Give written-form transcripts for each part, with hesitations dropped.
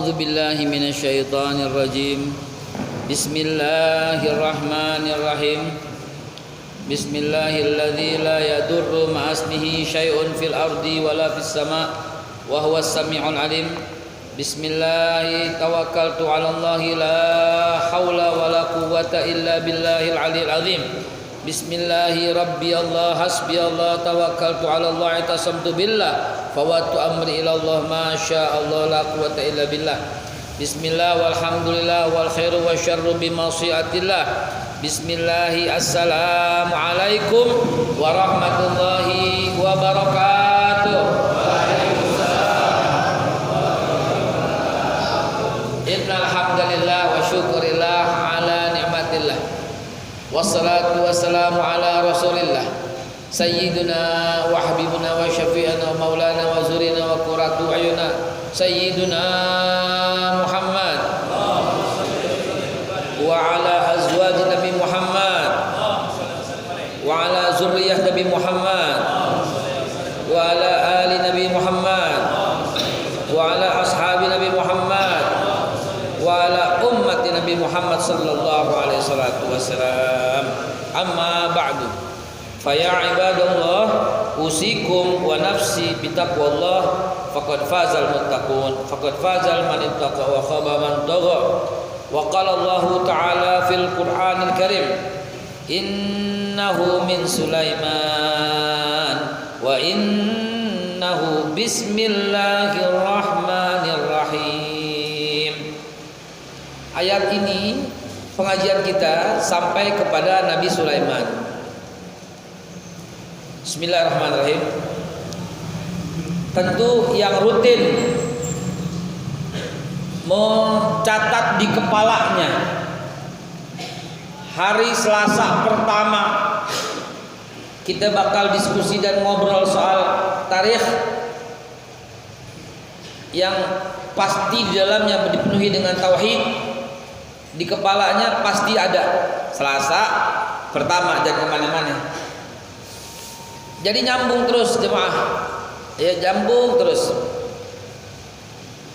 A'udzu billahi minasyaitonir rajim. Bismillahirrahmanirrahim. Bismillahilladzi la yadurru ma'asmihi syai'un fil ardi wala fis sama' wa huwas sami'ul alim. Bismillahi tawakkaltu 'alallahi la haula wala quwwata illa billahil 'aliyyil 'azim. Bismillahi rabbi Allah hasbi Allah tawakkaltu 'alallahi tasamtu billah fawattu amri ila Allah ma syaa Allah la quwwata illa billah. Bismillah walhamdulillah wal khairu wasyarru bimasyiatillah. Bismillahi assalamu alaikum warahmatullahi wabarakatuh. Innal hamdalillah wa syukurillah ala ni'matillah. Wassalatu wassalamu ala rasulillah sayyiduna wa habibuna wa syafi'ana wa maulana wa zurina wa qurratu ayuna sayyiduna Muhammad wa ala azwaj Nabi Muhammad wa ala zurriyah Nabi Muhammad wa ala ali Nabi Muhammad wa ala ashabi Nabi Muhammad wa ala ummati Nabi Muhammad sallallahu alaihi wasallam. Amma ba'du. Fa ya ibadallah usikum wa nafsi bitaqwallah faqad fazal muttaqun faqad fazal man ittaqa wa khaba man tagha. Wa qala Allah ta'ala fil Qur'anil Karim innahu min Sulaiman wa innahu bismillahirrahmanirrahim. Ayat ini pengajian kita sampai kepada Nabi Sulaiman. Bismillahirrahmanirrahim. Tentu yang rutin mencatat di kepalanya hari Selasa pertama kita bakal diskusi dan ngobrol soal tarikh yang pasti di dalamnya dipenuhi dengan tauhid. Di kepalanya pasti ada Selasa pertama, jangan kemana-mana. Jadi nyambung terus jemaah, ya nyambung terus.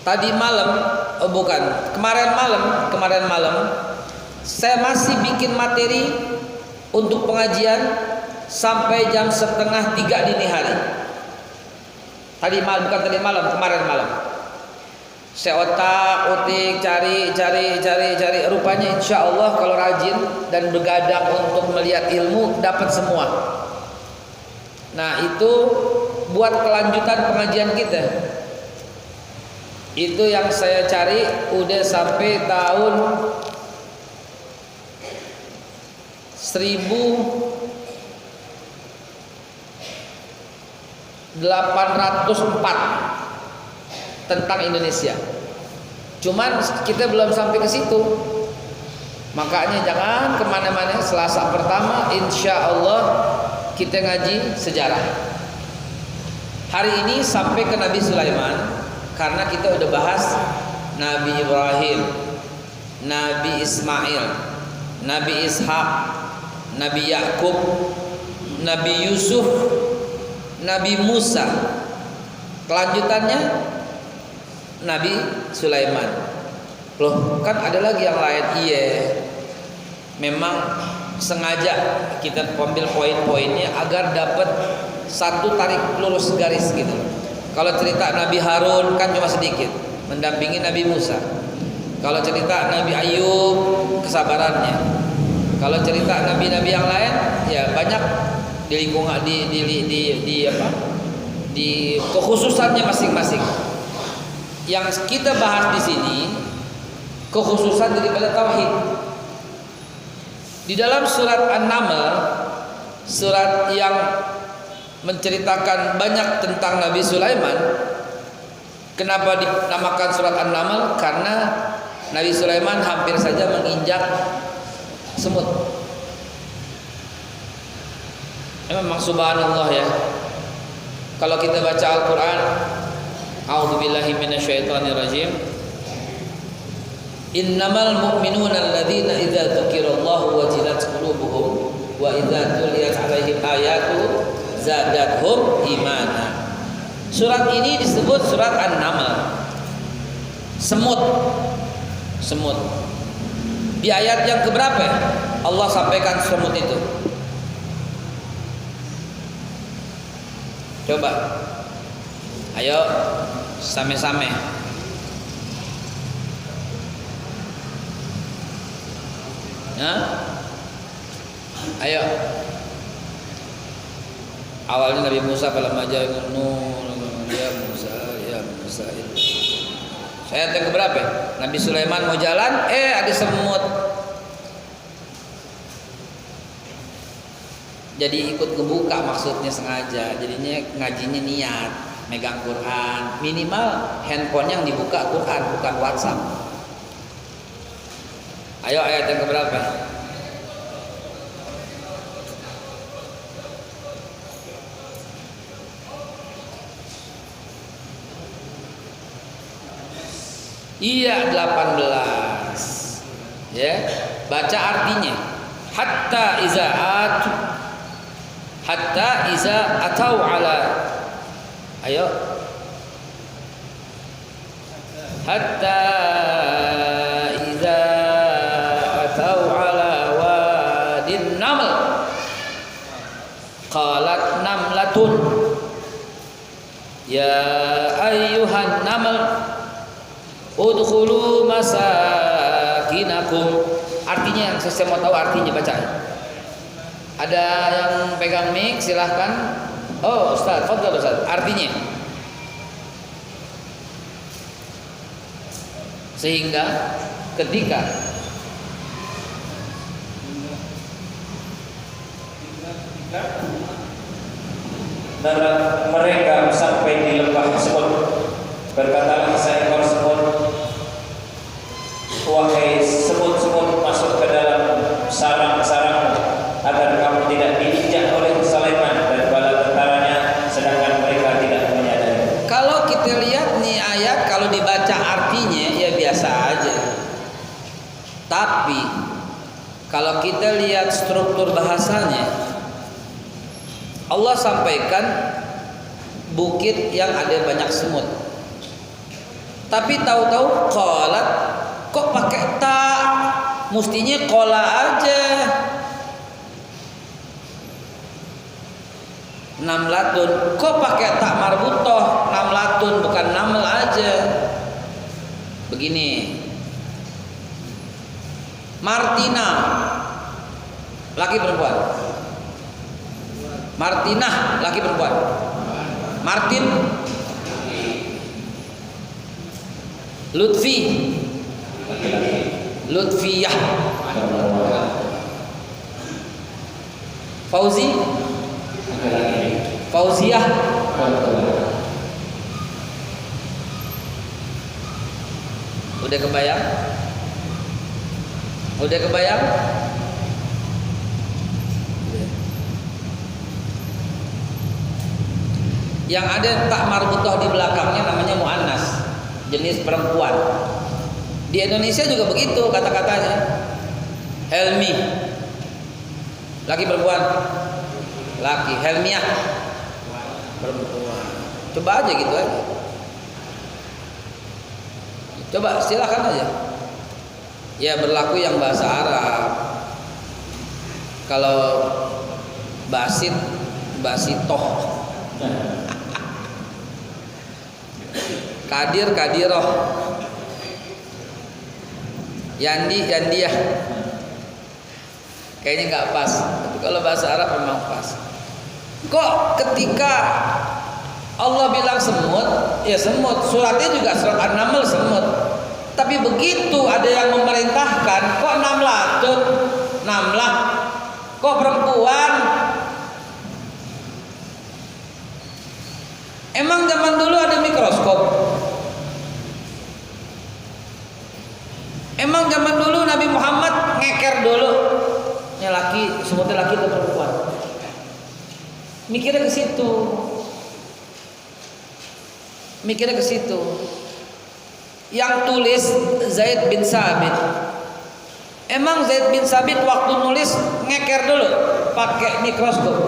Tadi malam, kemarin malam, saya masih bikin materi untuk pengajian sampai jam 2:30 dini hari. Kemarin malam. Saya otak-otik cari. Rupanya insya Allah kalau rajin dan begadang untuk melihat ilmu dapat semua. Nah itu buat kelanjutan pengajian kita. Itu yang saya cari udah sampai tahun 1804 tentang Indonesia. Cuman kita belum sampai ke situ. Makanya jangan kemana-mana. Selasa pertama insya Allah kita ngaji sejarah. Hari ini sampai ke Nabi Sulaiman karena kita udah bahas Nabi Ibrahim, Nabi Ismail, Nabi Ishak, Nabi Yakub, Nabi Yusuf, Nabi Musa. Kelanjutannya Nabi Sulaiman. Loh, kan ada lagi yang lain. Iya. Memang sengaja kita ambil poin-poinnya agar dapat satu tarik lurus garis gitu. Kalau cerita Nabi Harun kan cuma sedikit, mendampingi Nabi Musa. Kalau cerita Nabi Ayub, kesabarannya. Kalau cerita nabi-nabi yang lain, ya banyak di lingkungan di kekhususannya masing-masing. Yang kita bahas di sini kekhususan daripada tauhid. Di dalam surat An-Naml, surat yang menceritakan banyak tentang Nabi Sulaiman. Kenapa dinamakan surat An-Naml? Karena Nabi Sulaiman hampir saja menginjak semut. Memang subhanallah ya. Kalau kita baca Al-Quran, a'udzubillahi minasyaitonirrajim. Innamal mu'minuna alladzina idza dzukirallahu wajilat qulubuhum wa idza tuliyat 'alaihim ayatu zadathum imana. Surat ini disebut surat An-Naml. Semut. Semut. Di ayat yang keberapa Allah sampaikan semut itu? Coba. Ayo same-same. Nah, ayo. Awalnya Nabi Musa kalau maja ya Musa. Saya yang keberapa? Nabi Sulaiman mau jalan, ada semut. Jadi ikut ngebuka maksudnya sengaja. Jadinya ngajinya niat, megang Quran. Minimal handphone yang dibuka Quran, bukan WhatsApp. Ayo ayat yang keberapa? Iya 18. Ya, baca artinya. Hatta iza atau ala. Ayo. Hatta iza atau ala wadin naml. Qalat namlatun. Ya ayyuhan naml udkhulu masakinakum. Artinya yang saya mau tahu artinya, baca. Ada yang pegang mic silahkan. Oh Ustaz, fadhal Ustaz. Artinya sehingga ketika mereka sampai di lembah tersebut, berkatalah seekor semut, wahai semut-semut, masuk ke dalam sarang-sarang agar kamu tidak diinjak oleh Sulaiman dan bala tentaranya, sedangkan mereka tidak menyadari. kalau kita lihat nih ayat, kalau dibaca artinya ya biasa aja. Tapi kalau kita lihat struktur bahasanya, Allah sampaikan bukit yang ada banyak semut. Tapi tahu-tahu qalat, kok pakai ta? Mestinya qala aja. Namlatun, kok pakai tak marbutoh? Namlatun, bukan naml aja. Begini. Martina, laki perempuan. Martinah, laki perempuan. Martin, Lutfi, Lutfiyah, Fauzi, Fauziyah, udah kebayang? Udah kebayang? Yang ada tak marbutoh di belakangnya namanya muannas, jenis perempuan. Di Indonesia juga begitu kata-katanya. Helmi, laki perempuan. Laki. Helmiah, perempuan. Coba aja gitu aja. Coba silakan aja. Ya berlaku yang bahasa Arab. Kalau basit, basitoh. Kadir, kadiroh. Yandi, yandiah. Kayaknya nggak pas. Tapi kalau bahasa Arab memang pas. Kok ketika Allah bilang semut, ya semut. Suratnya juga surat An-Naml semut. Tapi begitu ada yang memerintahkan, kok namlatun, namlah, kok perempuan? Emang zaman dulu ada mikroskop? Emang zaman dulu Nabi Muhammad ngeker dulu, ini laki, semutnya laki atau perempuan? Mikirnya ke situ. Mikirnya ke situ. Yang tulis Zaid bin Sabit. Emang Zaid bin Sabit waktu nulis ngeker dulu pakai mikroskop,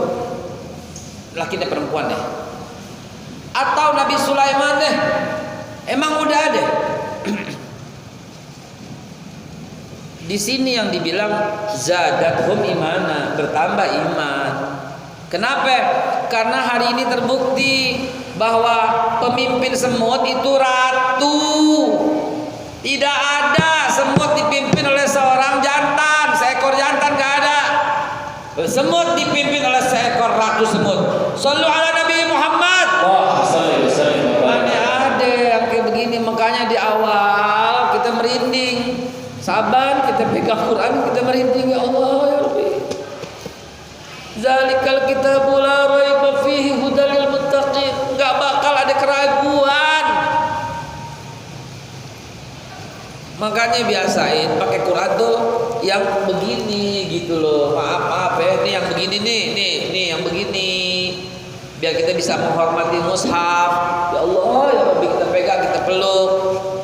laki dan perempuan deh. Atau Nabi Sulaiman deh, emang udah ada Di sini yang dibilang zadathum imana, bertambah iman. Kenapa? Karena hari ini terbukti bahwa pemimpin semut itu ratu. Tidak ada semut dipimpin oleh seorang jantan, seekor jantan gak ada. Semut dipimpin oleh seekor ratu semut. Shallu ala Nabi Muhammad. Mana ada yang kayak begini, makanya di awal kita merinding. Sabar, kita pegang Quran, kita merinding, ya Allah ya Rabbi. Zalikal kitabul la raiba fihi hudal lil muttaqin. Enggak bakal ada keraguan. Makanya biasain pakai Quran tuh yang begini gitu loh. Maaf ya, ini yang begini nih yang begini. Biar kita bisa menghormati mushaf. Ya Allah ya Rabbi, kita pegang, kita peluk.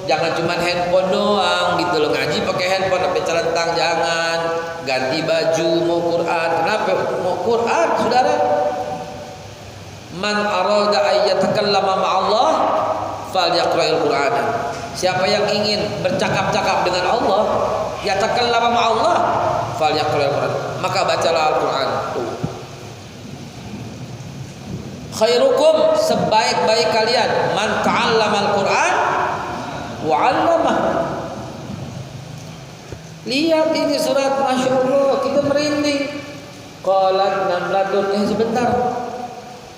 Jangan cuma handphone doang gitu loh, ngaji pakai handphone sampai celentang, jangan. Ganti baju mau Quran. Kenapa mau Quran, saudara? Man arada ayyatakallama ma'allah falyaqra'il Qur'an. Siapa yang ingin bercakap-cakap dengan Allah, yatakallama ma'allah falyaqra'il Qur'an, maka bacalah Al-Qur'an. Khairukum, sebaik-baik kalian, man ta'allamal Qur'an wa 'allamah. Lihat ini surat, Masya Allah, kita merinding. Qalat namlatun, sebentar.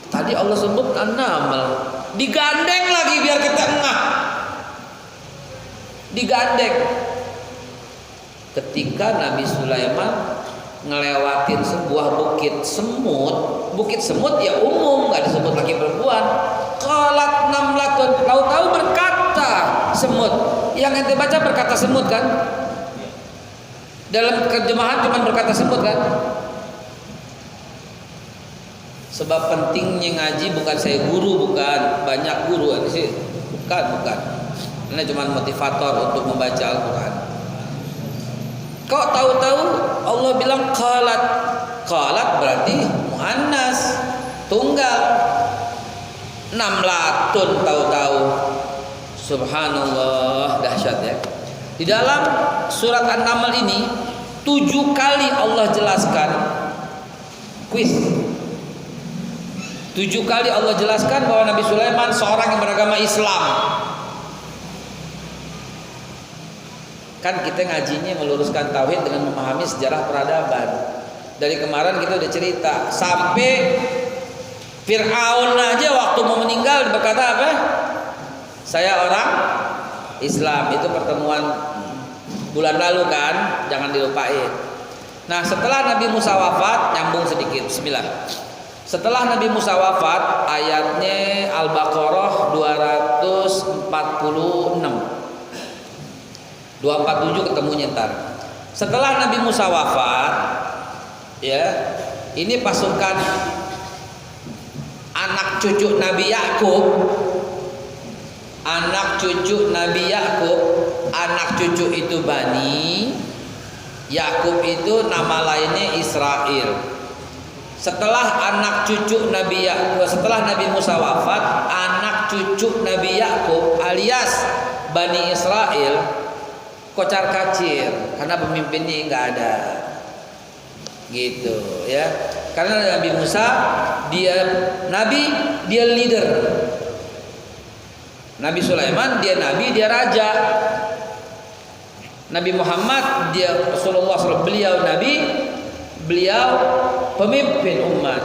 Tadi Allah sebut an-naml, digandeng lagi biar kita engah. Digandeng. Ketika Nabi Sulaiman ngelewatin sebuah bukit semut ya umum, nggak disebut laki perempuan. Qalat namlatun, tahu-tahu berkata semut. Yang ente baca berkata semut kan? Dalam terjemahan cuma berkata semut kan? Sebab pentingnya ngaji bukan saya guru, bukan banyak guru sih, bukan. Ini cuma motivator untuk membaca Al-Quran. Kok tahu-tahu Allah bilang qalat. Qalat berarti muannas, tunggal. Namlatun tahu-tahu. Subhanallah, dahsyat ya. Di dalam surat An-Naml ini 7 kali Allah jelaskan kuis. 7 kali Allah jelaskan bahwa Nabi Sulaiman seorang yang beragama Islam. Kan kita ngajinya meluruskan tauhid dengan memahami sejarah peradaban. Dari kemarin kita udah cerita sampai Fir'aun aja waktu mau meninggal berkata apa? Saya orang Islam. Itu pertemuan bulan lalu kan, jangan dilupain. Nah, setelah Nabi Musa wafat, nyambung sedikit, bismillah. Setelah Nabi Musa wafat, ayatnya Al-Baqarah 246. 247 ketemunya ntar. Setelah Nabi Musa wafat, ya, ini pasukan anak cucu Nabi Yakub. Anak cucu Nabi Yakub, anak cucu itu Bani Yakub, itu nama lainnya Israel. Setelah anak cucu Nabi Yakub, setelah Nabi Musa wafat, anak cucu Nabi Yakub alias Bani Israel kocar kacir karena pemimpinnya nggak ada, gitu ya. Karena Nabi Musa dia nabi, dia leader. Nabi Sulaiman dia nabi, dia raja. Nabi Muhammad dia Rasulullah SAW, beliau nabi, beliau pemimpin umat.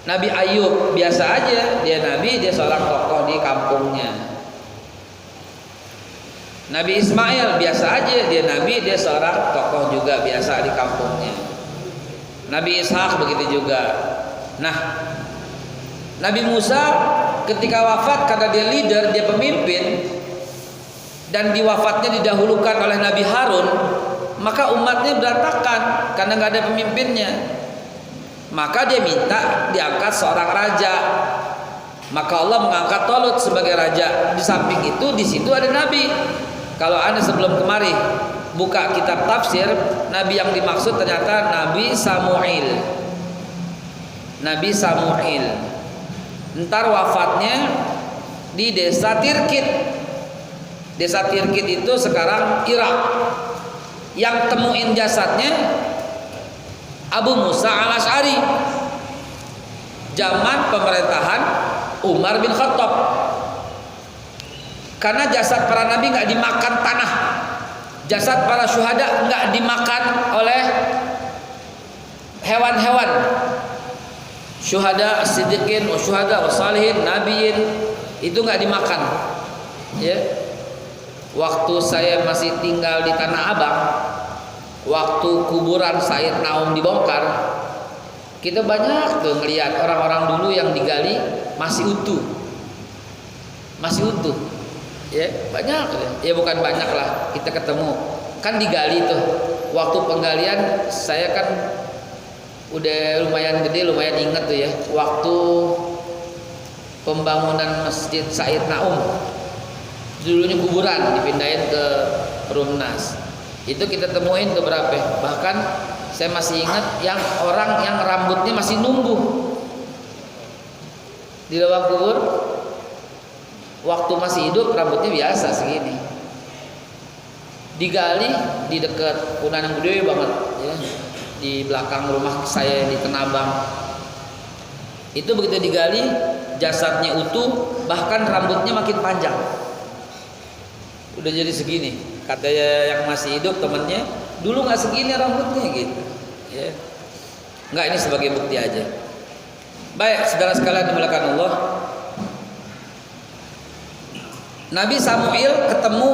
Nabi Ayub biasa aja, dia nabi, dia seorang tokoh di kampungnya. Nabi Ismail biasa aja, dia nabi, dia seorang tokoh juga biasa di kampungnya. Nabi Ishak begitu juga. Nah, Nabi Musa ketika wafat karena dia leader, dia pemimpin, dan di wafatnya didahulukan oleh Nabi Harun, maka umatnya berantakan karena nggak ada pemimpinnya. Maka dia minta diangkat seorang raja. Maka Allah mengangkat Talut sebagai raja. Di samping itu di situ ada nabi. Kalau Anda sebelum kemari buka kitab tafsir, nabi yang dimaksud ternyata Nabi Samuil. Nabi Samuil. Ntar wafatnya di desa Tirkit. Desa Tirkit itu sekarang Irak. Yang temuin jasadnya Abu Musa al-Asy'ari zaman pemerintahan Umar bin Khattab. Karena jasad para nabi nggak dimakan tanah, jasad para syuhada nggak dimakan oleh hewan-hewan. Syuhada, siddiqin, syuhada, salihin, nabiyin itu nggak dimakan. Ya, waktu saya masih tinggal di Tanah Abang, waktu kuburan Said Naum dibongkar, kita banyak tuh melihat orang-orang dulu yang digali masih utuh, ya banyak, ya bukan banyak lah, kita ketemu kan digali tuh. Waktu penggalian saya kan udah lumayan gede, lumayan inget tuh ya, waktu pembangunan Masjid Said Naum, dulunya kuburan dipindahin ke Rumnas, itu kita temuin tuh berapa, bahkan saya masih ingat yang orang yang rambutnya masih numbuh di lubang kubur. Waktu masih hidup rambutnya biasa segini, digali di dekat Punan yang gede banget ya, di belakang rumah saya di Tenabang. Itu begitu digali jasadnya utuh, bahkan rambutnya makin panjang, udah jadi segini. Katanya yang masih hidup temennya, dulu nggak segini rambutnya gitu ya. Nggak, ini sebagai bukti aja. Baik saudara sekalian dimuliakan Allah, Nabi Samuil ketemu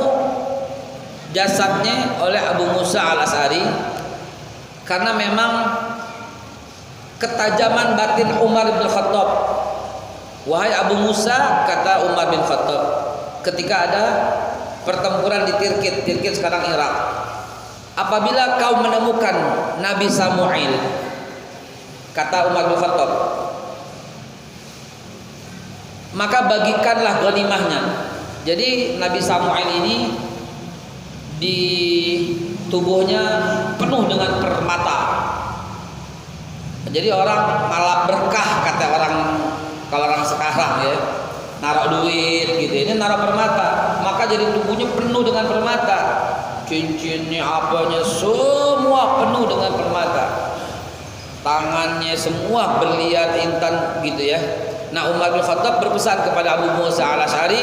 jasadnya oleh Abu Musa al-Asy'ari karena memang ketajaman batin Umar bin Khattab. Wahai Abu Musa, kata Umar bin Khattab ketika ada pertempuran di Tirkit, Tirkit sekarang Irak, apabila kau menemukan Nabi Samuil, kata Umar bin Khattab, maka bagikanlah ghanimahnya. Jadi Nabi Samuil ini di tubuhnya penuh dengan permata. Jadi orang malah berkah, kata orang kalau orang sekarang ya, naruh duit gitu, ini naruh permata, maka jadi tubuhnya penuh dengan permata, cincinnya apanya semua penuh dengan permata, tangannya semua berlian intan gitu ya. Nah, Umar bin Khattab berpesan kepada Abu Musa al-Asy'ari,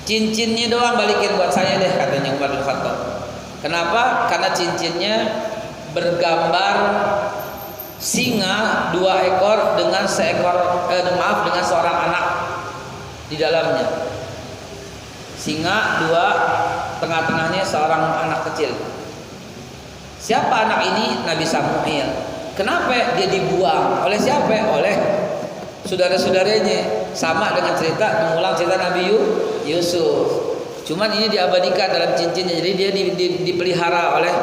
cincinnya doang balikin buat saya deh, katanya Umar bin Khattab. Kenapa? Karena cincinnya bergambar singa 2 ekor dengan dengan seorang anak di dalamnya. Singa 2, tengah-tengahnya seorang anak kecil. Siapa anak ini? Nabi Samuil. Kenapa dia dibuang? Oleh siapa? Oleh saudara-saudaranya. Sama dengan cerita, mengulang cerita Nabi Yusuf. Cuman ini diabadikan dalam cincinnya. Jadi dia dipelihara oleh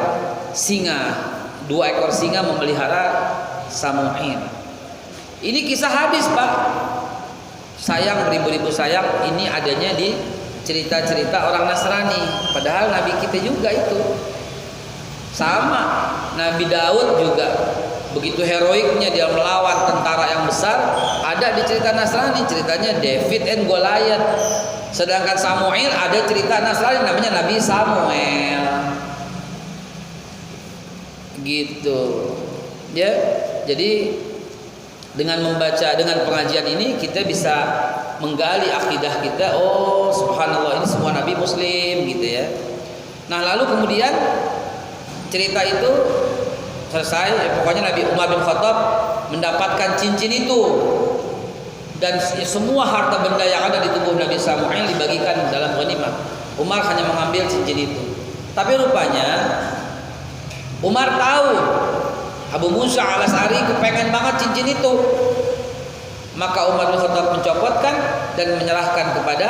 singa. 2 ekor singa memelihara Samuil. Ini kisah hadis, Pak. Sayang, beribu-ribu sayang, ini adanya di cerita-cerita orang Nasrani. Padahal Nabi kita juga itu. Sama, Nabi Daud juga begitu heroiknya dia melawan tentara yang besar, ada di cerita Nasrani, ceritanya David and Goliath. Sedangkan Samuel ada cerita Nasrani namanya Nabi Samuel. Gitu. Ya. Jadi dengan membaca, dengan pengajian ini kita bisa menggali akidah kita. Oh, subhanallah, ini semua nabi muslim gitu ya. Nah, lalu kemudian cerita itu selesai ya, pokoknya Nabi Umar bin Khattab mendapatkan cincin itu, dan semua harta benda yang ada di tubuh Nabi Samuil dibagikan dalam ghanimah. Umar hanya mengambil cincin itu. Tapi rupanya Umar tahu Abu Musa al-Asy'ari kepengen banget cincin itu. Maka Umar bin Khattab mencopotkan dan menyerahkan kepada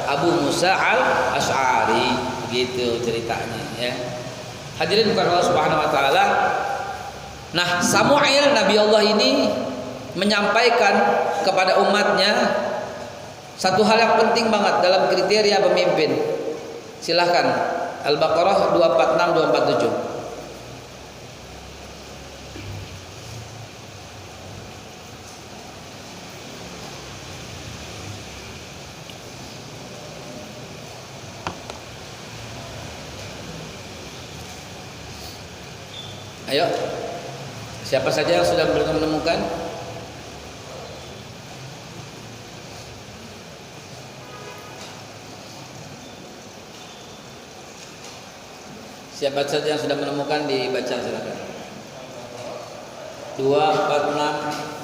Abu Musa al-Asy'ari. Gitu ceritanya ya. Hadirin bukan Allah Subhanahu wa taala. Nah, Samuil Nabi Allah ini menyampaikan kepada umatnya satu hal yang penting banget dalam kriteria pemimpin. Silahkan Al-Baqarah 246 247. Ayo. Siapa saja yang sudah belum menemukan? Siapa saja yang sudah menemukan dibaca silakan. 2, 4, 6.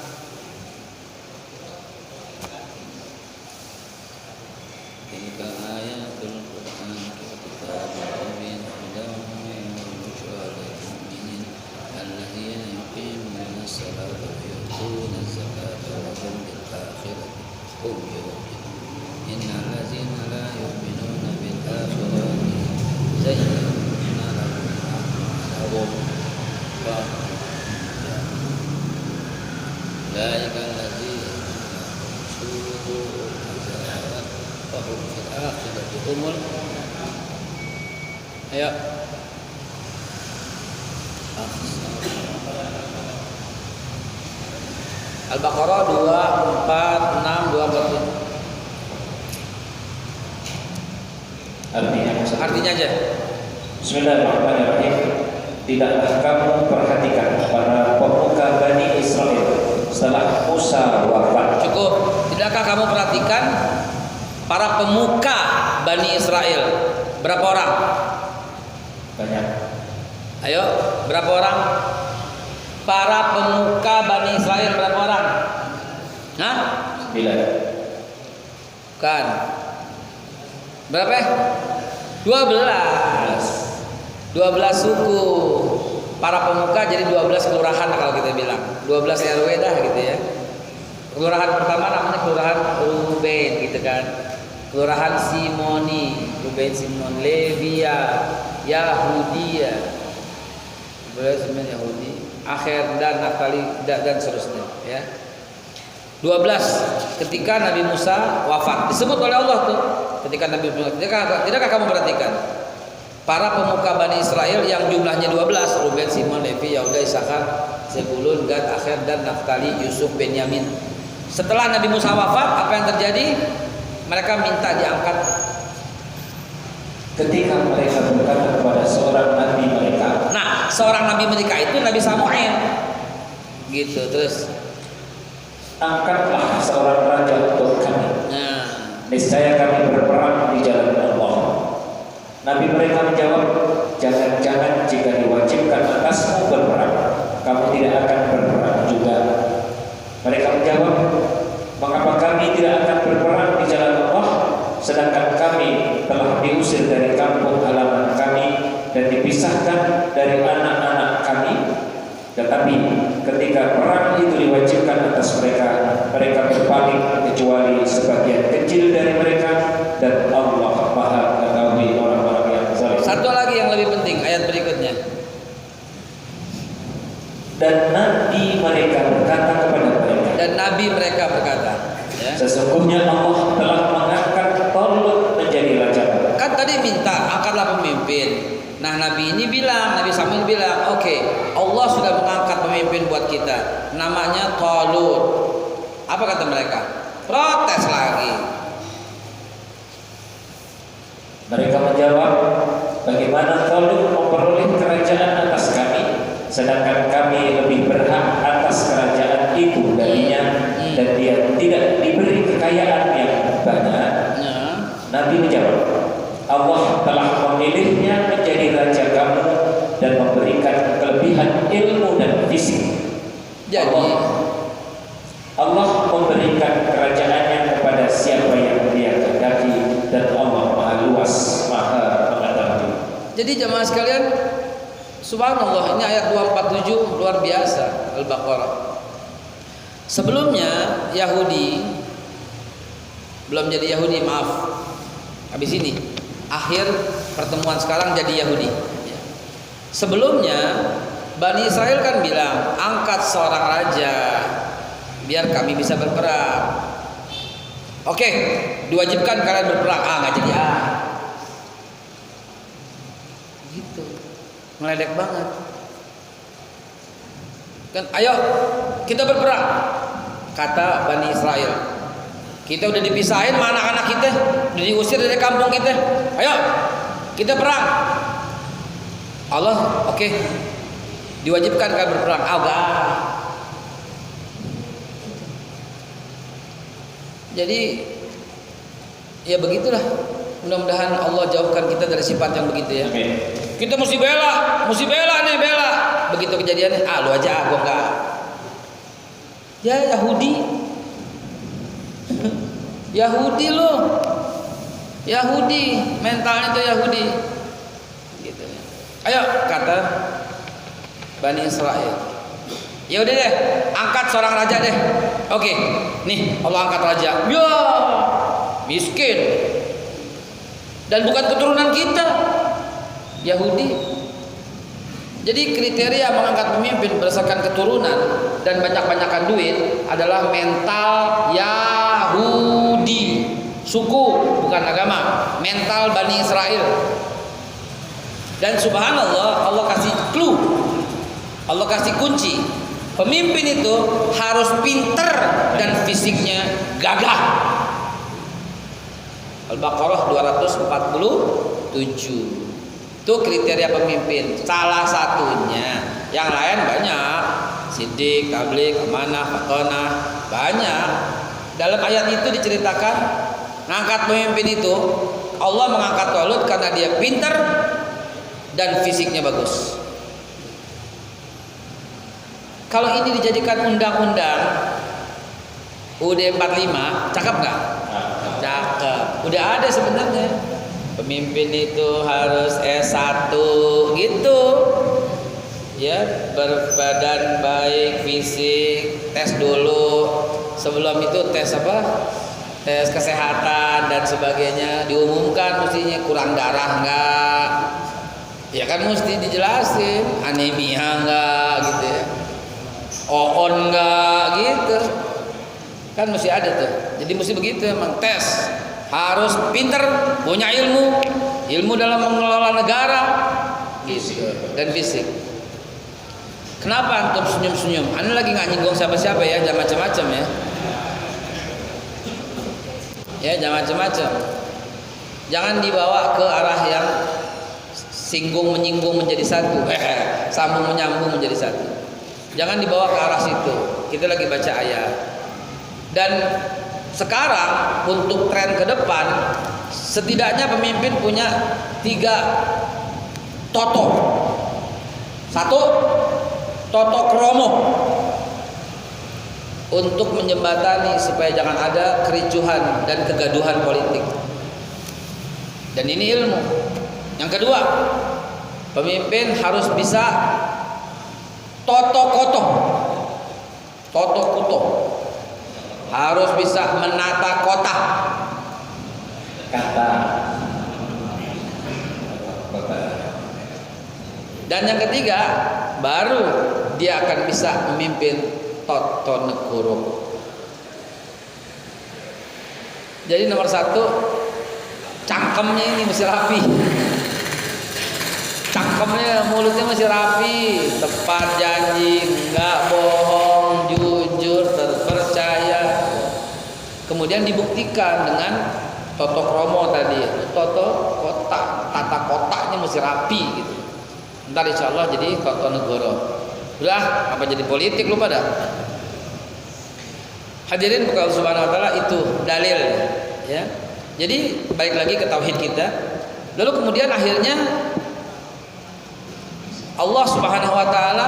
Tilka ayatul Qur'an kitabun mubin hudan wa busyra lil mu'minin alladzina yuqimuna as-salata wa yu'tuna az-zakata wa hum bil akhirati hum yuqinun. Innal ladzina la yu'minuna bil akhirati zayyana lahum ulaika alladzina su'ul azab wa hum fil akhirati humul. Ayo. Al-Baqarah 2, 4, 6, 2, 4. Artinya aja. Bismillahirrahmanirrahim. Tidaklah kamu perhatikan para pemuka Bani Israel setelah Musa wafat. Cukup. Tidakkah kamu perhatikan para pemuka Bani Israel? Berapa orang? Banyak. Ayo, berapa orang? Para pemuka Bani Israel berapa orang? Hah? 9. Bukan. Berapa? 12. 12 suku. Para pemuka jadi 12 kelurahan kalau kita bilang. 12 RW dah gitu ya. Kelurahan pertama namanya Kelurahan Ruben gitu kan. Kelurahan Simoni, Ruben Simon, Levia, Yahudia. Sebenarnya Yahudi, Akhir dan Naftali dan seterusnya ya. 12 ketika Nabi Musa wafat disebut oleh Allah tuh ketika Nabi Musa. Tidakkah kamu perhatikan para pemuka Bani Israel yang jumlahnya 12, Ruben, Simon, Levi, Yehuda, Isakar, Zebulun, Gad, Akhir dan Naftali, Yusuf, Benyamin. Setelah Nabi Musa wafat, apa yang terjadi? Mereka minta diangkat. Ketika mereka berkata kepada seorang nabi mereka. Nah, seorang nabi mereka itu Nabi Samuel. Gitu terus. Angkatlah seorang raja untuk kami. Nah, niscaya kami berperang di jalan Allah. Nabi mereka menjawab, jangan-jangan jika diwajibkan atasmu berperang, kamu tidak akan berperang juga. Mereka menjawab, mengapa kami tidak akan berperang di jalan Allah, sedangkan kami telah diusir dari kampung halaman kami dan dipisahkan dari anak-anak kami. Tetapi ketika perang itu diwajibkan atas mereka, mereka berpaling kecuali sebagian kecil dari mereka, dan Allah Maha mengetahui orang-orang yang zalim. Satu lagi yang lebih penting ayat berikutnya. Dan Nabi mereka berkata kepada mereka. Dan Nabi mereka berkata, ya. Sesungguhnya Allah telah mengangkat Talut menjadi raja. Kan tadi minta angkatlah pemimpin. Nah Nabi ini bilang, Nabi Samuel bilang, oke, Allah sudah mengangkat pemimpin buat kita. Namanya Talut. Apa kata mereka? Protes lagi. Mereka menjawab, bagaimana Talut memperoleh kerajaan atas kami, sedangkan kami lebih berhak atas kerajaan itu darinya, dan dia tidak diberi kekayaan yang banyak. Nabi menjawab, Allah telah memilihnya menjadi raja kamu dan memberikan kelebihan ilmu dan fisik. Jadi Allah memberikan kerajaannya kepada siapa yang dia kehendaki, dan Allah Maha Luas, Maha Mengetahui. Jadi jemaah sekalian, subhanallah, ini ayat 247 luar biasa Al-Baqarah. Sebelumnya Yahudi belum jadi Yahudi, maaf. Habis ini akhir pertemuan sekarang jadi Yahudi. Sebelumnya Bani Israel kan bilang, angkat seorang raja biar kami bisa berperang. Oke, diwajibkan kalian berperang. Nggak jadi gitu, meledek banget kan. Ayo kita berperang, kata Bani Israel. Kita udah dipisahin sama anak-anak kita, udah diusir dari kampung kita. Ayo kita perang. Allah oke. Diwajibkan kan berperang? Enggak. Jadi ya begitulah. Mudah-mudahan Allah jauhkan kita dari sifat yang begitu ya. Amin. Kita mesti bela nih, bela. Begitu kejadiannya, lu aja, gua enggak. Ya Yahudi lo. Yahudi, mentalnya tuh Yahudi. Gitu. Ayo kata Bani Israel. Ya udah deh, angkat seorang raja deh. Oke, nih Allah angkat raja. Ya, miskin. Dan bukan keturunan kita, Yahudi. Jadi kriteria mengangkat pemimpin berdasarkan keturunan dan banyak-banyakan duit adalah mental Yahudi, suku bukan agama, mental Bani Israel. Dan subhanallah, Allah kasih clue, Allah kasih kunci. Pemimpin itu harus pinter dan fisiknya gagah. Al-Baqarah 247. Itu kriteria pemimpin, salah satunya. Yang lain banyak, sidik, tablik, amanah, fatonah, banyak. Dalam ayat itu diceritakan ngangkat pemimpin itu, Allah mengangkat Talut karena dia pintar dan fisiknya bagus. Kalau ini dijadikan undang-undang UUD 45, cakep nggak? Cakep. Udah ada sebenarnya. Pemimpin itu harus S1 gitu. Ya, berbadan baik, fisik, tes dulu. Sebelum itu tes apa? Tes kesehatan dan sebagainya, diumumkan mestinya kurang darah enggak. Ya kan mesti dijelasin, anemia enggak gitu ya. OON enggak gitu. Kan mesti ada tuh. Jadi mesti begitu emang tes. Harus pinter, punya ilmu dalam mengelola negara, gitu, dan fisik. Kenapa antum senyum-senyum? Anda lagi nggak nyinggung siapa-siapa ya, jangan macam-macam ya. Ya, jangan macam-macam. Jangan dibawa ke arah yang singgung menyinggung menjadi satu, sambung menyambung menjadi satu. Jangan dibawa ke arah situ. Kita lagi baca ayat. Dan sekarang untuk tren ke depan, setidaknya pemimpin punya 3 toto. 1, toto kromo untuk menjembatani supaya jangan ada kericuhan dan kegaduhan politik. Dan ini ilmu. Yang kedua, pemimpin harus bisa toto koto, toto kuto. Harus bisa menata kota. Dan yang ketiga, baru dia akan bisa memimpin toto negoro. Jadi nomor 1, cangkemnya ini mesti rapi. Cangkemnya, mulutnya mesti rapi, tepat janji, enggak bohong, jujur, terpercaya. Kemudian dibuktikan dengan toto kromo tadi, toto kotak, tata kotaknya mesti rapi gitu. Ntar insya Allah jadi toto negoro. Udah, apa jadi politik lu pada? Hadirin bukan subhanahu wa ta'ala, itu dalil ya. Jadi balik lagi ke tauhid kita. Lalu kemudian akhirnya Allah subhanahu wa ta'ala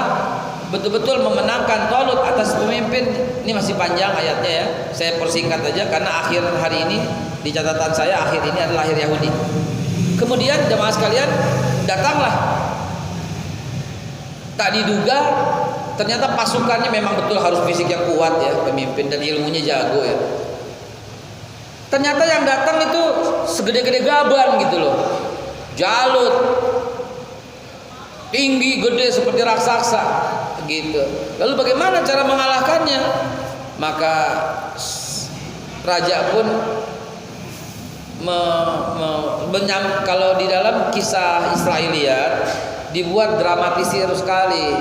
betul-betul memenangkan Talut atas pemimpin. Ini masih panjang ayatnya ya, saya persingkat aja karena akhir hari ini di catatan saya, akhir ini adalah akhir Yahudi. Kemudian jemaah sekalian, datanglah, tak diduga ternyata pasukannya memang betul harus fisik yang kuat ya, pemimpin dan ilmunya jago ya. Ternyata yang datang itu segede-gede gaban gitu loh, Jalut, tinggi gede seperti raksasa gitu. Lalu bagaimana cara mengalahkannya? Maka raja pun kalau di dalam kisah Israiliyat dibuat dramatisir sekali.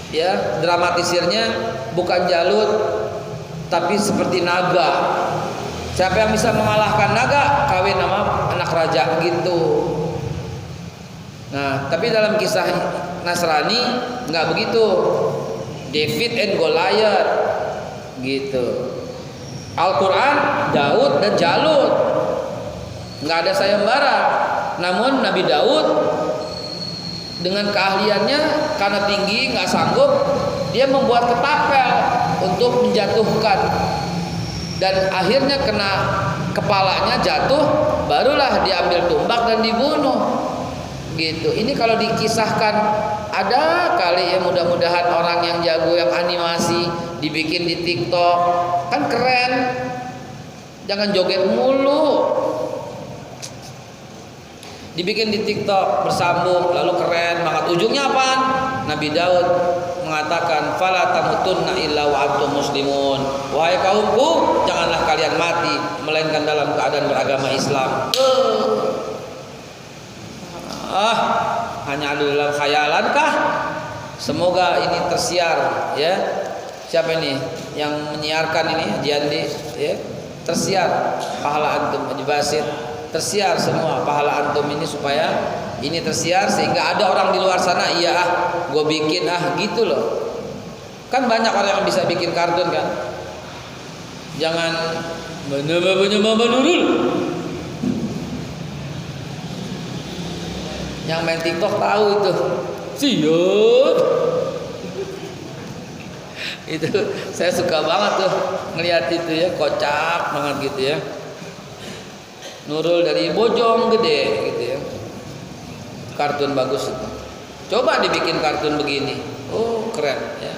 Ya, dramatisirnya bukan Jalut tapi seperti naga. Siapa yang bisa mengalahkan naga, kawin sama anak raja gitu. Nah, tapi dalam kisah Nasrani nggak begitu. David and Goliath gitu. Al-Quran Daud dan Jalut, nggak ada sayembara. Namun Nabi Daud dengan keahliannya karena tinggi nggak sanggup, dia membuat ketapel untuk menjatuhkan, dan akhirnya kena kepalanya jatuh, barulah diambil tombak dan dibunuh gitu. Ini kalau dikisahkan ada kali ya, mudah-mudahan orang yang jago yang animasi dibikin di TikTok kan keren, jangan joget mulu. Dibikin di TikTok bersambung lalu keren banget. Ujungnya apaan? Nabi Daud mengatakan fala tamutunna illa wa antum muslimun. Wahai kaumku, janganlah kalian mati melainkan dalam keadaan beragama Islam. Hanya ada dalam khayalan kah? Semoga ini tersiar ya. Siapa ini yang menyiarkan ini? Diandi ya. Tersiar pahala antum Haji Basit. Tersiar semua pahala antum ini supaya ini tersiar sehingga ada orang di luar sana, iya gue bikin gitu loh. Kan banyak orang yang bisa bikin kartun kan. Jangan menambah Nurul. Yang main TikTok tahu itu. Siap. Itu saya suka banget tuh ngelihat itu ya, kocak banget gitu ya. Nurul dari Bojong Gede gitu ya. Kartun bagus itu. Coba dibikin kartun begini. Oh, keren ya.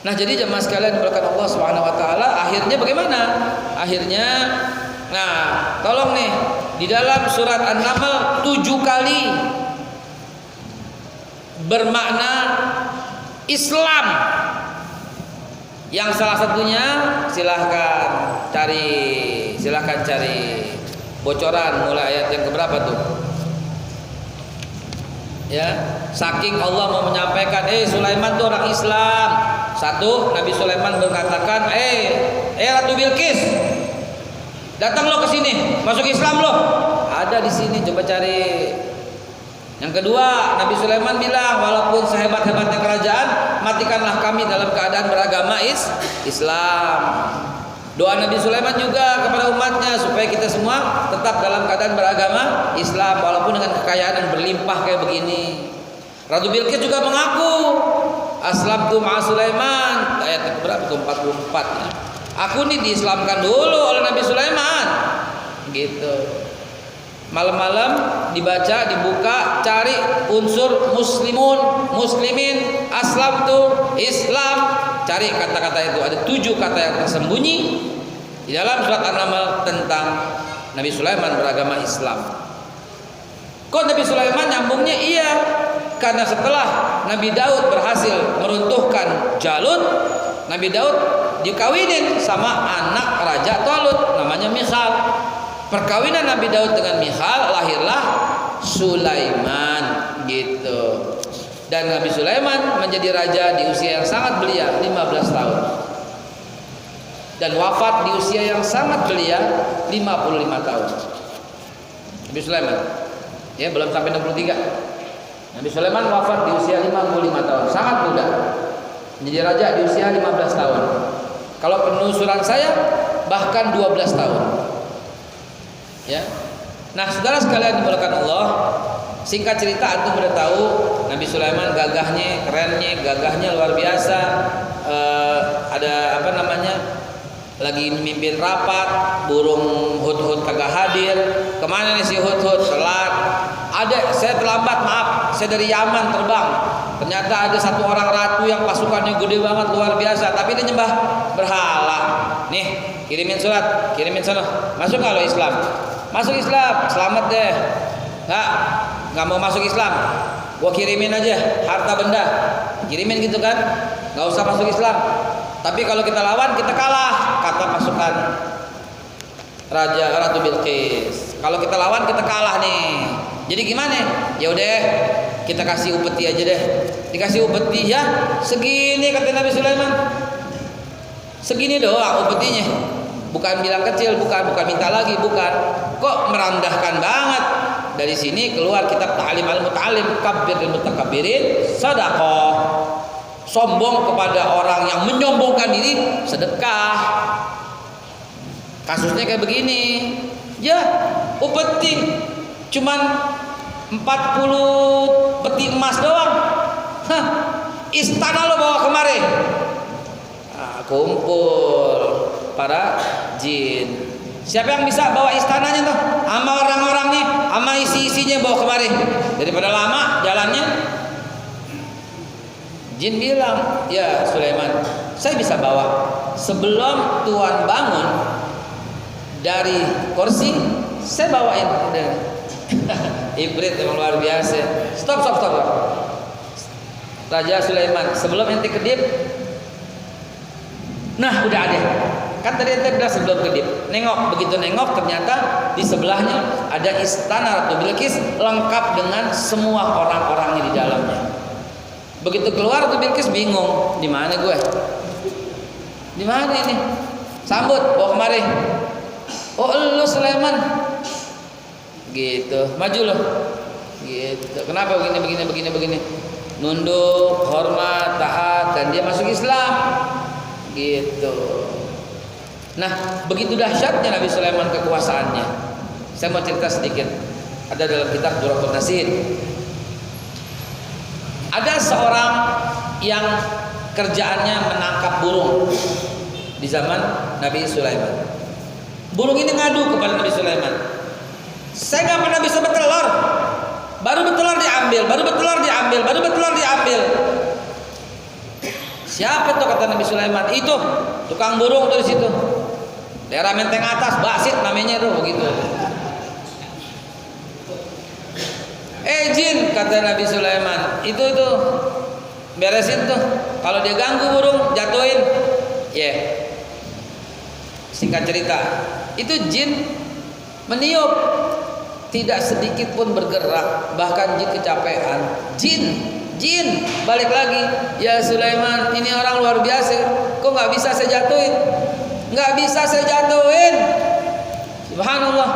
Nah, jadi jemaah sekalian berkat Allah Subhanahu wa taala, akhirnya bagaimana? Akhirnya tolong nih, di dalam surat An-Naml 7 kali bermakna Islam. Yang salah satunya silahkan cari bocoran mulai ayat yang keberapa tuh? Ya, saking Allah mau menyampaikan, Sulaiman tuh orang Islam. Satu, Nabi Sulaiman mengatakan, Ratu Bilqis, datang lo ke sini, masuk Islam lo. Ada di sini, coba cari. Yang kedua, Nabi Sulaiman bilang, walaupun sehebat-hebatnya kerajaan, matikanlah kami dalam keadaan beragama Islam. Doa Nabi Sulaiman juga kepada umatnya supaya kita semua tetap dalam keadaan beragama Islam walaupun dengan kekayaan yang berlimpah kayak begini. Ratu Bilqis juga mengaku, aslamtu ma'a Sulaiman, ayat berapa tuh? 44 ya. Aku nih diislamkan dulu oleh Nabi Sulaiman. Gitu. Malam-malam dibaca, dibuka, cari unsur muslimin, aslamtu, Islam. Cari kata-kata itu, ada 7 kata yang tersembunyi di dalam surat An-Naml tentang Nabi Sulaiman beragama Islam. Kok Nabi Sulaiman nyambungnya? Iya, karena setelah Nabi Daud berhasil meruntuhkan Jalut, Nabi Daud dikawinin sama anak Raja Talut namanya Michal. Perkawinan Nabi Daud dengan Michal, lahirlah Sulaiman gitu. Dan Nabi Sulaiman menjadi raja di usia yang sangat belia, 15 tahun. Dan wafat di usia yang sangat belia, 55 tahun. Nabi Sulaiman, ya belum sampai 63. Nabi Sulaiman wafat di usia 55 tahun, sangat muda. Menjadi raja di usia 15 tahun. Kalau penelusuran saya bahkan 12 tahun. Ya. Nah, saudara sekalian dimulakan Allah, singkat cerita antum udah tahu Nabi Sulaiman gagahnya, kerennya, luar biasa. Ada apa namanya? Lagi memimpin rapat, burung hut-hut kagak hadir. Kemana nih si hut-hut? Telat. Saya terlambat, maaf. Saya dari Yaman terbang. Ternyata ada satu orang ratu yang pasukannya gede banget, luar biasa. Tapi dia nyembah berhala. Nih, kirimin surat, kirimin sana. Masuk nggak lo Islam? Masuk Islam, selamat deh. Nggak mau masuk Islam, gua kirimin aja harta benda, kirimin gitu kan, nggak usah masuk Islam. Tapi kalau kita lawan kita kalah, kata pasukan Ratu Bilqis. Kalau kita lawan kita kalah nih. Jadi gimana? Ya udah, kita kasih upeti aja deh. Dikasih upeti ya, segini kata Nabi Sulaiman. Segini doang upetinya. Bukan bilang kecil, bukan minta lagi, bukan. Kok merendahkan banget. dari sini keluar kitab Ta'lim al-Muta'allim, Kabbir al-Mutakabbirin, sedekah. Sombong kepada orang yang menyombongkan diri, sedekah. Kasusnya kayak begini. Ya, upeti cuman 40 peti emas doang. Hah, istana lo bawa kemari. Kumpul para jin. Siapa yang bisa bawa istananya tuh? Sama orang-orangnya, sama isi-isinya bawa kemari. Daripada lama jalannya. Jin bilang, ya Sulaiman, saya bisa bawa. Sebelum Tuhan bangun dari kursi, saya bawain. Ibrit memang luar biasa. Stop. Raja Sulaiman, sebelum ente kedip, nah udah ada. Kan tadi ente bilang sebelum kedip. Nengok, begitu nengok ternyata di sebelahnya ada istana Ratu Bilqis lengkap dengan semua orang-orangnya di dalamnya. Begitu keluar Ratu Bilqis bingung, di mana gue? Di mana ini? Sambut, bawa kemari. Oh, lu Sulaiman. Gitu, maju loh. Gitu. Kenapa begini? Nunduk, hormat, taat, dan dia masuk Islam. Gitu. Nah, begitu dahsyatnya Nabi Sulaiman kekuasaannya. Saya mau cerita sedikit. Ada dalam kitab Durratun Nasid. Ada seorang yang kerjaannya menangkap burung di zaman Nabi Sulaiman. Burung ini ngadu kepada Nabi Sulaiman. Saya nggak pernah bisa bertelur. Baru bertelur diambil. Siapa tuh kata Nabi Sulaiman? Itu tukang burung tuh di situ. Daerah Menteng Atas, Basit namanya tuh begitu. Jin kata Nabi Sulaiman, itu beresin tuh. Kalau dia ganggu burung, jatuhin. Singkat cerita, itu jin meniup, tidak sedikit pun bergerak, bahkan jin kecapean. Jin balik lagi, ya Sulaiman, ini orang luar biasa, kok nggak bisa saya jatuhin? Subhanallah,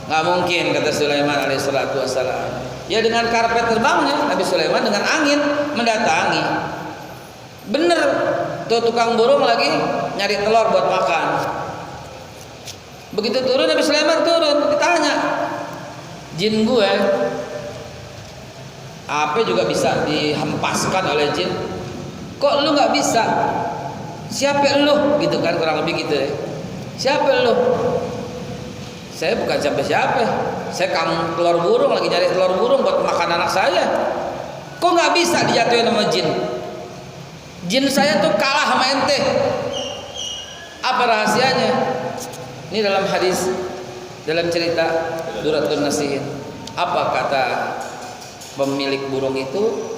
nggak mungkin kata Sulaiman alaihissalatu wassalam. Ya dengan karpet terbangnya Nabi Sulaiman dengan angin mendatangi. Bener tuh tukang burung lagi nyari telur buat makan. Begitu turun Nabi Sulaiman turun, ditanya, jin gue apa juga bisa dihempaskan oleh jin, kok lu nggak bisa? Siapa lu? Gitu kan, kurang lebih gitu ya. Siapa lu? Saya bukan siapa-siapa. Saya kamu telur burung, lagi nyari telur burung buat makan anak saya. Kok nggak bisa dijatuhin sama jin? Jin saya tuh kalah sama ente. Apa rahasianya? Ini dalam hadis, dalam cerita Durratun Nasid. Apa kata pemilik burung itu,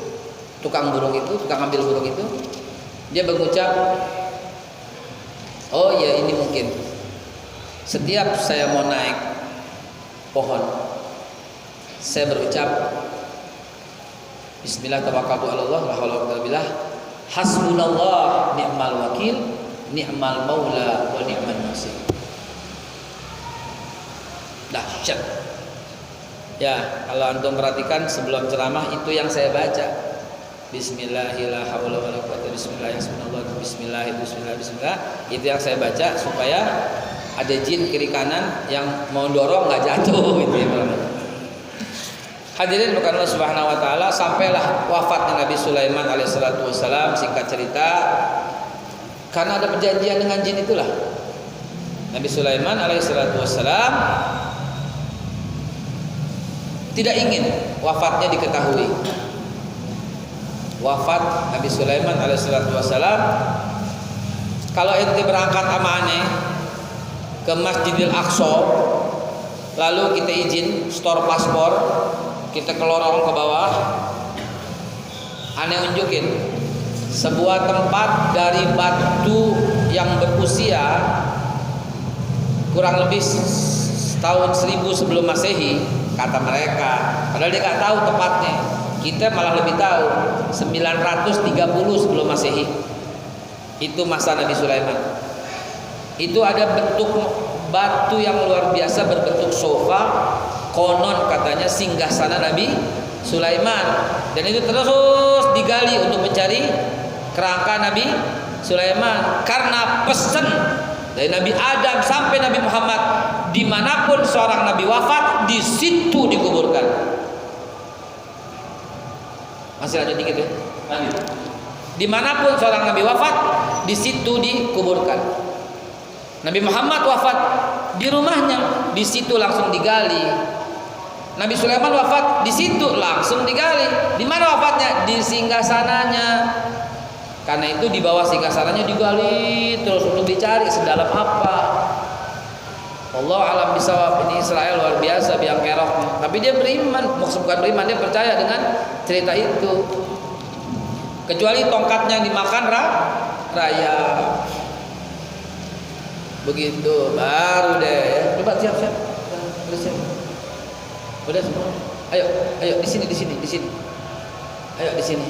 tukang ambil burung itu? Dia mengucap, oh ya ini mungkin. Setiap saya mau naik pohon, saya berucap Bismillah tawakkaltu 'ala Allah, la haula wala quwwata illa billah. Hasbunallah ni'mal wakil, ni'mal maula wa ni'man nasir. Dahsyat. Ya, kalau antum perhatikan sebelum ceramah itu yang saya baca. Bismillahirrahmanirrahim. Bismillah. Itu yang saya baca supaya ada jin kiri kanan yang mau dorong nggak jatuh gitu ya. Hadirin bukan Allah Subhanahu wa taala, sampailah wafatnya Nabi Sulaiman alaihissalatu wassalam. Singkat cerita, karena ada perjanjian dengan jin itulah Nabi Sulaiman alaihissalatu wassalam tidak ingin wafatnya diketahui. Wafat Nabi Sulaiman alaihissalatu wassalam, kalau ente berangkat sama aneh ke Masjidil Aqsa, lalu kita izin store paspor, kita ke lorong ke bawah, aneh unjukin sebuah tempat dari batu yang berusia kurang lebih tahun 1000 sebelum Masehi, kata mereka. Padahal dia nggak tahu tepatnya. Kita malah lebih tahu 930 sebelum Masehi. Itu masa Nabi Sulaiman. Itu ada bentuk batu yang luar biasa berbentuk sofa konon katanya singgasana Nabi Sulaiman, dan itu terus digali untuk mencari kerangka Nabi Sulaiman karena pesan dari Nabi Adam sampai Nabi Muhammad, dimanapun seorang Nabi wafat di situ dikuburkan. Masih lanjut dikit ya. Lanjut. Dimanapun seorang Nabi wafat di situ dikuburkan. Nabi Muhammad wafat di rumahnya, di situ langsung digali. Nabi Sulaiman wafat di situ langsung digali. Di mana wafatnya? Di singgasananya. Karena itu di bawah singgasananya digali terus untuk dicari sedalam apa. Allah alam bisawab. Ini Israel luar biasa biang kerok. Tapi dia beriman, maksud bukan beriman, dia percaya dengan cerita itu. Kecuali tongkatnya dimakan raya. Begitu baru deh. Coba siap. Udah semua. Ayo di sini. Ayo di sini.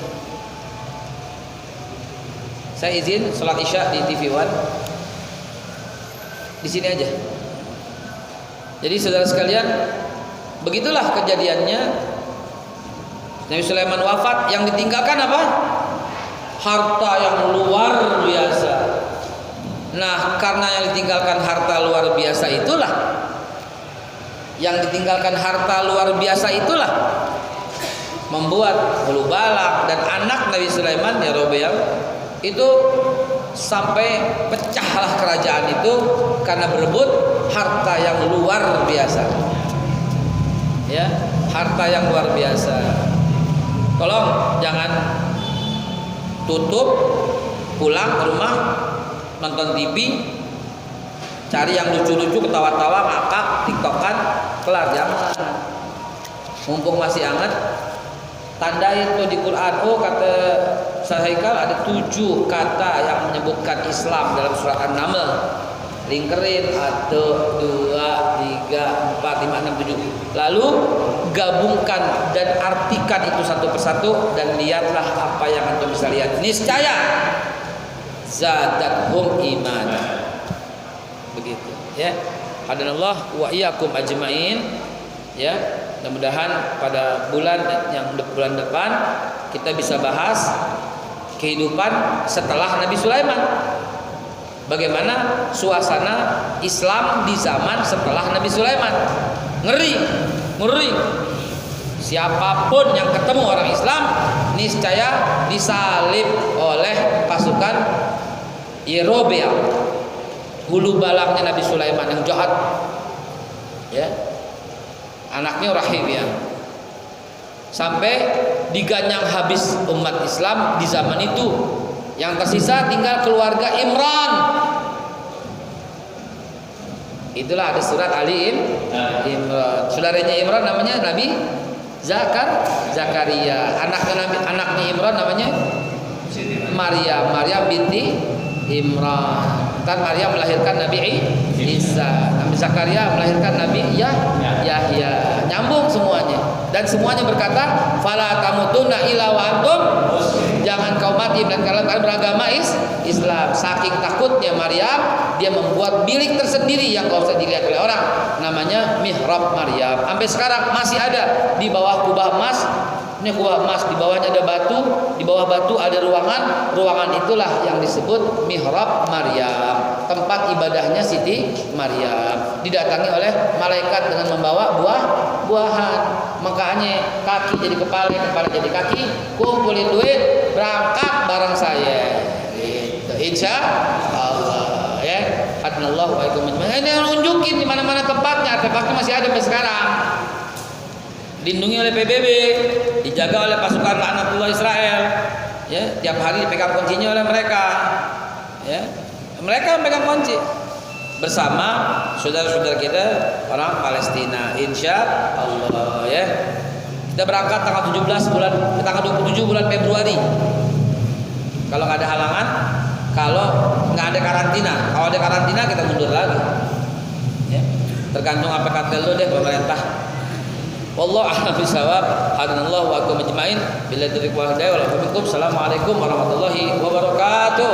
Saya izin sholat Isya di TV One. Di sini aja. Jadi saudara sekalian, begitulah kejadiannya. Nabi Sulaiman wafat, yang ditinggalkan apa? Harta yang luar biasa. Nah, karena yang ditinggalkan harta luar biasa itulah, membuat Hulu Balak dan anak Nabi Sulaiman ya Robeal itu sampai pecahlah kerajaan itu karena berebut harta yang luar biasa. Ya, harta yang luar biasa. Tolong jangan tutup, pulang ke rumah nonton TV, cari yang lucu-lucu, ketawa-tawa, ngakak, tiktokan, kelar, jangan. Mumpung masih hangat, tandain tuh di Quran. Oh, kata Sahaikal ada 7 kata yang menyebutkan Islam dalam surat An-Naml. Lingkerin 1, 2, 3, 4, 5, 6, 7. Lalu gabungkan dan artikan itu satu persatu dan lihatlah apa yang antum bisa lihat. Niscaya zadathum iman. Begitu ya. Hadanallah wa iyyakum ajmain. Ya, mudah-mudahan pada bulan depan kita bisa bahas kehidupan setelah Nabi Sulaiman. Bagaimana suasana Islam di zaman setelah Nabi Sulaiman. Ngeri. Siapapun yang ketemu orang Islam niscaya disalib oleh pasukan Yerobeam, hulu balangnya Nabi Sulaiman yang jahat. Ya. Anaknya Rahim ya. Sampai diganyang habis umat Islam di zaman itu. Yang tersisa tinggal keluarga Imran. Itulah ada surat Ali Imran. Saudaranya Imran namanya Nabi Zakaria. Anaknya Imran namanya Maryam binti Imran. Kan Maryam melahirkan Nabi Isa. Nabi Zakaria melahirkan Nabi Yahya. Nyambung semuanya. Dan semuanya berkata, "Fala tamutunna illa wa antum." Jangan kau mati dan kalian beragama Islam. Saking takutnya Maryam, dia membuat bilik tersendiri yang gak usah dilihat oleh orang. Namanya mihrab Maryam. Sampai sekarang masih ada di bawah kubah emas. Ini kubah emas, di bawahnya ada batu, di bawah batu ada ruangan. Ruangan itulah yang disebut mihrab Maryam, tempat ibadahnya Siti Maryam. Didatangi oleh malaikat dengan membawa buah-buahan. Makanya kaki jadi kepala, kepala jadi kaki. Kumpulin duit, berangkat bareng saya. Gitu. Insya Allah ya. Hadnallahu wa ikum ajmain. Ini nunjukin di mana-mana tempatnya, artefaknya masih ada sampai sekarang. Dilindungi oleh PBB, dijaga oleh pasukan laknatullah Israel. Ya, tiap hari dipegang kuncinya oleh mereka. Ya, mereka memegang kunci bersama saudara-saudara kita orang Palestina. Insya Allah ya. Kita berangkat tanggal 27 bulan Februari. Kalau nggak ada halangan, kalau nggak ada karantina. Kalau ada karantina kita mundur lagi. Ya, tergantung apa kata lu deh pemerintah. Wallahu a'lam bishawab. Hadanallahu wa iyyakum ajmain. Billahi taufiq wal hidayah. Assalamualaikum warahmatullahi wabarakatuh.